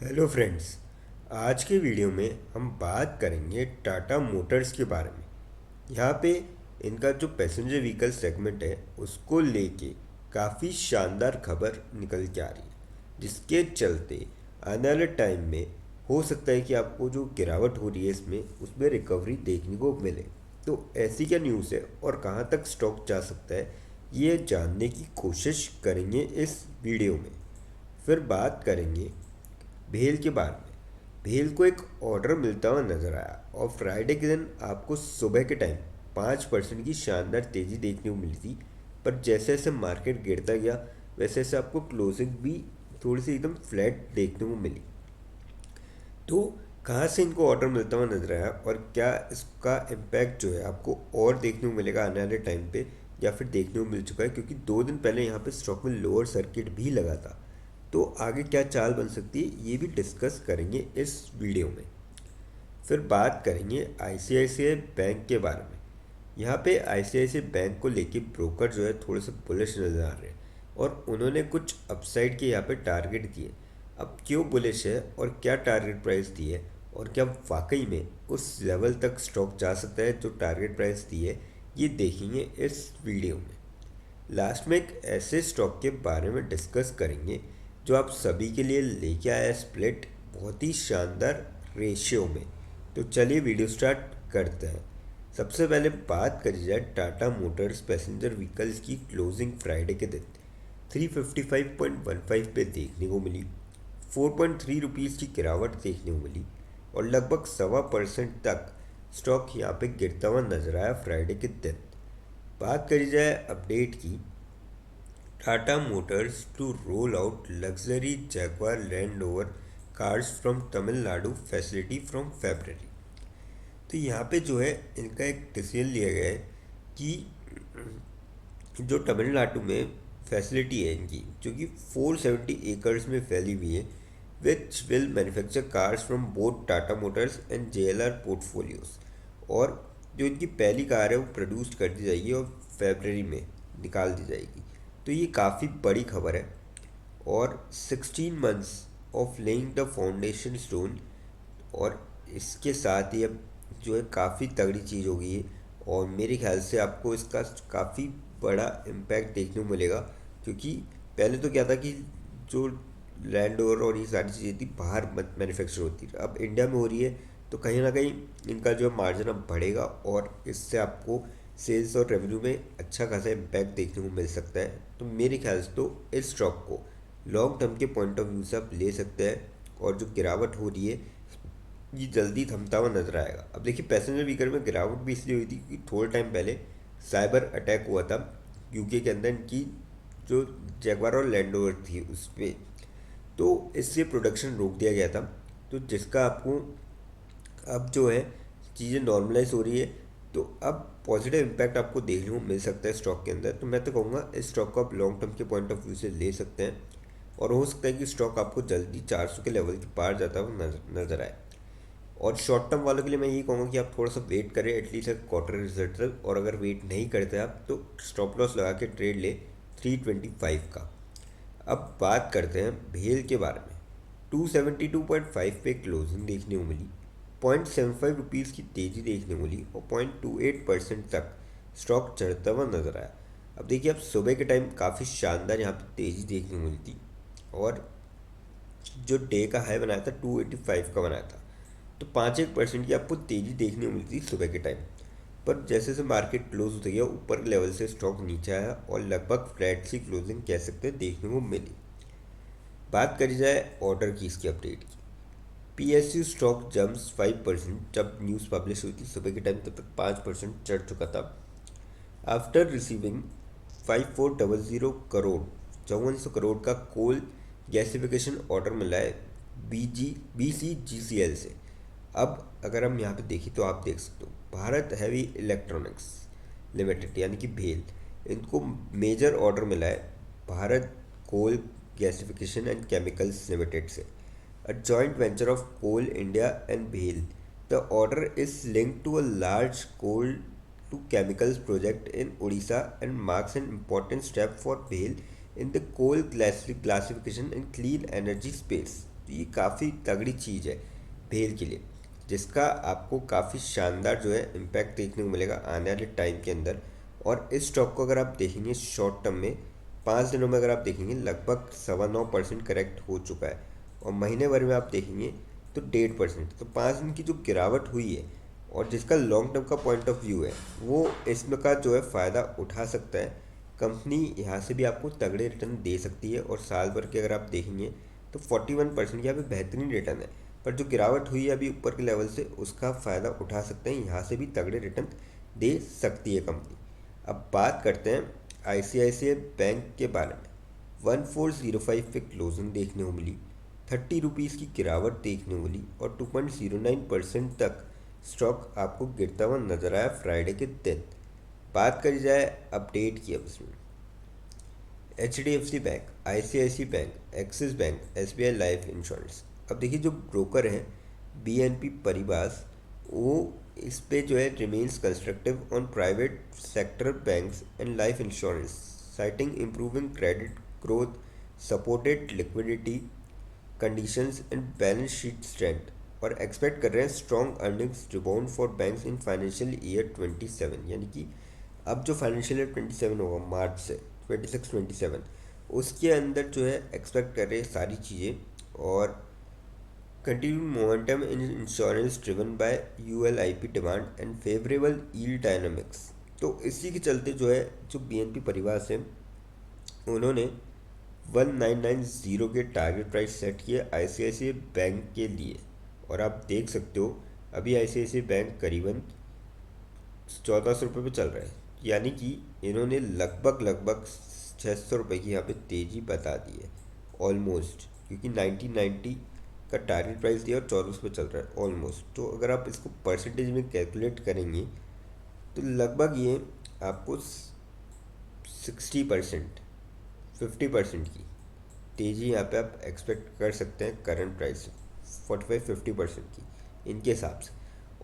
Hello friends. आज के video में हम बात करेंगे टाटा मोटर्स के बारे में। यहाँ पे इनका जो पैसेंजर व्हीकल सेगमेंट है उसको लेके काफ़ी शानदार खबर निकल के आ रही है, जिसके चलते आने वाले टाइम में हो सकता है कि आपको जो गिरावट हो रही है इसमें उसमें रिकवरी देखने को मिले। तो ऐसी क्या न्यूज़ है और कहाँ तक स्टॉक जा सकता है, ये जानने की कोशिश करेंगे इस वीडियो में। फिर बात करेंगे भेल के बारे में। भेल को एक ऑर्डर मिलता हुआ नजर आया और फ्राइडे के दिन आपको सुबह के टाइम 5% की शानदार तेज़ी देखने को मिली थी। पर जैसे जैसे मार्केट गिरता गया वैसे वैसे आपको क्लोजिंग भी थोड़ी सी एकदम फ्लैट देखने को मिली। तो कहाँ से इनको ऑर्डर मिलता हुआ नजर आया और क्या इसका इम्पैक्ट जो है आपको और देखने को मिलेगा आने वाले टाइम पे, या फिर देखने को मिल चुका है, क्योंकि 2 दिन पहले यहाँ पे स्टॉक में लोअर सर्किट भी लगा था। तो आगे क्या चाल बन सकती है ये भी डिस्कस करेंगे इस वीडियो में। फिर बात करेंगे आईसीआईसीआई बैंक के बारे में। यहाँ पे आईसीआईसीआई बैंक को लेके ब्रोकर जो है थोड़े से बुलिश नज़र आ रहे हैं और उन्होंने कुछ अपसाइड के यहाँ पे टारगेट दिए। अब क्यों बुलिश है और क्या टारगेट प्राइस दी है और क्या वाकई में उस लेवल तक स्टॉक जा सकता है जो टारगेट प्राइस दी है, ये देखेंगे इस वीडियो में। लास्ट में एक ऐसे स्टॉक के बारे में डिस्कस करेंगे जो आप सभी के लिए लेके आया स्प्लिट बहुत ही शानदार रेशियो में। तो चलिए वीडियो स्टार्ट करते हैं। सबसे पहले बात करी जाए टाटा मोटर्स पैसेंजर व्हीकल्स की क्लोजिंग फ्राइडे के दिन 355.15 पे देखने को मिली। 4.3 रुपीज़ की गिरावट देखने को मिली और लगभग 1.25% तक स्टॉक यहाँ पे गिरता हुआ नजर आया फ्राइडे के दिन। बात करी जाए अपडेट की, Tata Motors to roll out luxury Jaguar Land Rover cars from Tamil Nadu facility from February. तो यहाँ पे जो है इनका एक डिसीजन लिया गया है कि जो तमिलनाडु में फैसिलिटी है इनकी, जो कि 470 एकर्स में फैली हुई है, which will manufacture cars from both Tata Motors and JLR portfolios. और जो इनकी पहली कार है वो प्रोड्यूस कर दी जाएगी और फेबररी में निकाल दी जाएगी। तो ये काफ़ी बड़ी खबर है। और 16 months of laying the foundation stone, और इसके साथ ही अब जो है काफ़ी तगड़ी चीज़ हो गई है और मेरे ख्याल से आपको इसका काफ़ी बड़ा इम्पैक्ट देखने को मिलेगा। क्योंकि पहले तो क्या था कि जो लैंड ओवर और ये सारी चीज़ें थी बाहर मैन्युफैक्चर होती थी, अब इंडिया में हो रही है। तो कहीं ना कहीं इनका जो मार्जिन अब बढ़ेगा और इससे आपको सेल्स और रेवेन्यू में अच्छा खासा इम्पैक्ट देखने को मिल सकता है। तो मेरे ख्याल से तो इस स्टॉक को लॉन्ग टर्म के पॉइंट ऑफ व्यू से आप ले सकते हैं और जो गिरावट हो रही है ये जल्दी थमता हुआ नजर आएगा। अब देखिए पैसेंजर व्हीकल में गिरावट भी इसलिए हुई थी क्योंकि थोड़े टाइम पहले साइबर अटैक हुआ था यूके के अंदर इनकी जो जैगवार और लैंड रोवर थी उस पर। तो इससे प्रोडक्शन रोक दिया गया था। तो जिसका आपको अब जो है चीज़ें नॉर्मलाइज हो रही है। तो अब पॉजिटिव इम्पैक्ट आपको देखने को मिल सकता है स्टॉक के अंदर। तो मैं तो कहूँगा इस स्टॉक को आप लॉन्ग टर्म के पॉइंट ऑफ व्यू से ले सकते हैं और हो सकता है कि स्टॉक आपको जल्दी 400 के लेवल के पार जाता हुआ नजर आए। और शॉर्ट टर्म वालों के लिए मैं यही कहूँगा कि आप थोड़ा सा वेट करें एटलीस्ट एक क्वार्टर रिजल्ट तक, और अगर वेट नहीं करते आप तो स्टॉप लॉस लगा के ट्रेड ले 325 का। अब बात करते हैं भेल के बारे में। 272.5 पे क्लोजिंग देखने को मिली। 0.75 रुपीज़ की तेज़ी देखने को मिली और 0.28% तक स्टॉक चढ़ता हुआ नजर आया। अब देखिए अब सुबह के टाइम काफ़ी शानदार यहाँ पे तेज़ी देखने को मिली थी और जो डे का हाई बनाया था 285 का बनाया था। तो 5-1% की आपको तेज़ी देखने को मिलती थी सुबह के टाइम। पर जैसे जैसे मार्केट क्लोज होते गया ऊपर के लेवल से स्टॉक नीचे आया और लगभग फ्लैट सी क्लोजिंग कह सकते हैं देखने को मिली। बात करी जाए ऑर्डर की, इसकी अपडेट की, पीएसयू स्टॉक जम्प्स 5%। जब न्यूज़ पब्लिश हुई थी सुबह के टाइम तब तक 5% चढ़ चुका था। आफ्टर रिसीविंग 5400 करोड़ 5400 करोड़ का कोल गैसिफिकेशन ऑर्डर मिला है BCGCL से। अब अगर हम यहाँ पे देखें तो आप देख सकते हो भारत हैवी इलेक्ट्रॉनिक्स लिमिटेड यानी कि भेल, इनको मेजर ऑर्डर मिला है Bharat Coal Gasification and Chemicals Limited से, a joint venture of Coal India and BHEL. The order is linked to a large coal to chemicals project in Odisha and marks an important step for BHEL in the coal classification and clean energy space. तो ये काफ़ी तगड़ी चीज़ है भेल के लिए, जिसका आपको काफ़ी शानदार जो है इम्पैक्ट देखने को मिलेगा आने वाले टाइम के अंदर। और इस स्टॉक को अगर आप देखेंगे शॉर्ट टर्म में 5 दिनों में अगर आप देखेंगे लगभग 9.25% करेक्ट हो चुका है, और महीने भर में आप देखेंगे तो 1.5%। तो 5 दिन की जो गिरावट हुई है और जिसका लॉन्ग टर्म का पॉइंट ऑफ व्यू है वो इसमें का जो है फ़ायदा उठा सकता है। कंपनी यहाँ से भी आपको तगड़े रिटर्न दे सकती है, और साल भर के अगर आप देखेंगे तो 41% यहाँ पे बेहतरीन रिटर्न है। पर जो गिरावट हुई है अभी ऊपर के लेवल से उसका फ़ायदा उठा सकते हैं, यहाँ से भी तगड़े रिटर्न दे सकती है कंपनी। अब बात करते हैं आईसीआईसीआई बैंक के बारे में। 1405 पे क्लोजिंग देखने को मिली, 30 रुपीज़ की गिरावट देखने को मिली, और 2.09% तक स्टॉक आपको गिरता हुआ नजर आया फ्राइडे के दिन। बात करी जाए अपडेट की, अब इसमें HDFC bank, ICICI bank, axis bank, SBI life insurance. अब देखिए जो ब्रोकर हैं BNP परिवार, वो इस पे जो है remains constructive on private sector banks and life insurance, citing improving credit growth, supported liquidity conditions and balance sheet strength, और एक्सपेक्ट कर रहे हैं strong earnings rebound for banks in financial year 27। यानी कि अब जो फाइनेंशियल ईयर 27 होगा मार्च से 26-27, उसके अंदर जो है एक्सपेक्ट कर रहे हैं सारी चीज़ें। और continue momentum in insurance driven by ULIP demand and favourable yield dynamics. तो इसी के चलते जो है जो BNP परिवार से उन्होंने 1990 के टारगेट प्राइस सेट किए ICICI बैंक के लिए। और आप देख सकते हो अभी ICICI बैंक करीबन 1400 रुपये पे चल रहा है, यानी कि इन्होंने लगभग 600 रुपये की यहाँ पे तेज़ी बता दी है ऑलमोस्ट, क्योंकि 1990 का टारगेट प्राइस दिया और 1400 पे चल रहा है ऑलमोस्ट। तो अगर आप इसको परसेंटेज में कैलकुलेट करेंगे तो लगभग ये आपको 60%, 50% की तेज़ी यहाँ पे आप एक्सपेक्ट कर सकते हैं करंट प्राइस से, 45-50% की इनके हिसाब से।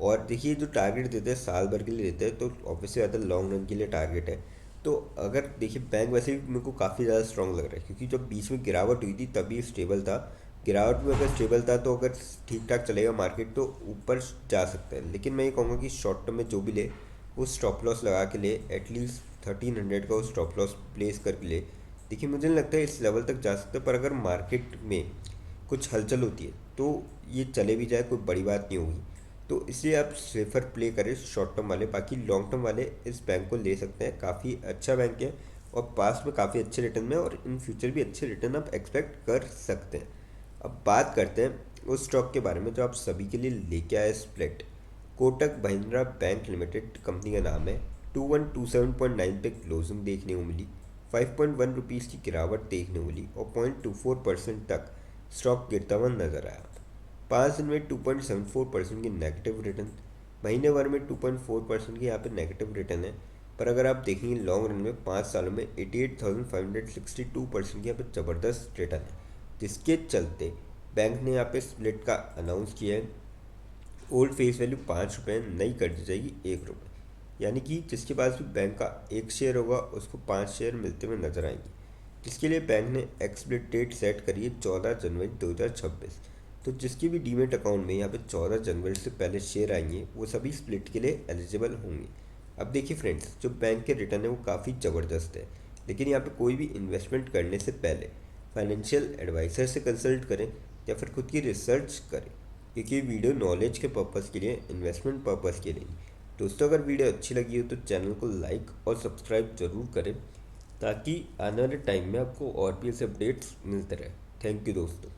और देखिए जो टारगेट देते हैं साल भर के लिए देते हैं, तो ऑब्वियसली ज़्यादा लॉन्ग रन के लिए टारगेट है। तो अगर देखिए बैंक वैसे भी मेरे को काफ़ी ज़्यादा स्ट्रॉन्ग लग रहा है, क्योंकि जब बीच में गिरावट हुई थी तभी स्टेबल था। गिरावट में अगर स्टेबल था तो अगर ठीक ठाक चलेगा मार्केट तो ऊपर जा सकता है। लेकिन मैं ये कहूँगा कि शॉर्ट टर्म में जो भी ले वो स्टॉप लॉस लगा के ले, एटलीस्ट 1300 का वो स्टॉप लॉस प्लेस करके ले। देखिए मुझे नहीं लगता है इस लेवल तक जा सकते, पर अगर मार्केट में कुछ हलचल होती है तो ये चले भी जाए कोई बड़ी बात नहीं होगी। तो इसलिए आप सेफर प्ले करें शॉर्ट टर्म वाले, बाकी लॉन्ग टर्म वाले इस बैंक को ले सकते हैं। काफ़ी अच्छा बैंक है और पास में काफ़ी अच्छे रिटर्न में, और इन फ्यूचर भी अच्छे रिटर्न आप एक्सपेक्ट कर सकते हैं। अब बात करते हैं उस स्टॉक के बारे में जो आप सभी के लिए लेके आए split. Kotak Mahindra bank limited company का नाम है। 2127.9 पे क्लोजिंग देखने को मिली, 5.1 रुपीज़ की गिरावट देखने को मिली, और 0.24% तक स्टॉक गिरता हुआ नजर आया। 5 दिन में 2.74% की नेगेटिव रिटर्न, महीने भर में 2.4% की यहाँ पे नेगेटिव रिटर्न है। पर अगर आप देखेंगे लॉन्ग रन में 5 सालों में 88,562% की यहाँ पे ज़बरदस्त रिटर्न है, जिसके चलते बैंक ने यहाँ पे स्प्लिट का अनाउंस किया है। ओल्ड फेस वैल्यू 5 रुपये नई कर दी जाएगी 1 रुपये, यानी कि जिसके पास भी बैंक का एक शेयर होगा उसको 5 शेयर मिलते हुए नजर आएंगे, जिसके लिए बैंक ने एक्सप्लिट डेट सेट करी है 14 जनवरी 2026। तो जिसके भी डीमेट अकाउंट में यहाँ पे 14 जनवरी से पहले शेयर आएंगे वो सभी स्प्लिट के लिए एलिजिबल होंगे। अब देखिए फ्रेंड्स, जो बैंक के रिटर्न है वो काफ़ी ज़बरदस्त है, लेकिन यहाँ पे कोई भी इन्वेस्टमेंट करने से पहले फाइनेंशियल एडवाइज़र से कंसल्ट करें या फिर खुद की रिसर्च करें, क्योंकि ये वीडियो नॉलेज के पर्पज़ के लिए, इन्वेस्टमेंट पर्पज़ के लिए नहीं। दोस्तों अगर वीडियो अच्छी लगी हो तो चैनल को लाइक और सब्सक्राइब ज़रूर करें, ताकि आने वाले टाइम में आपको और भी ऐसे अपडेट्स मिलते रहे। थैंक यू दोस्तों।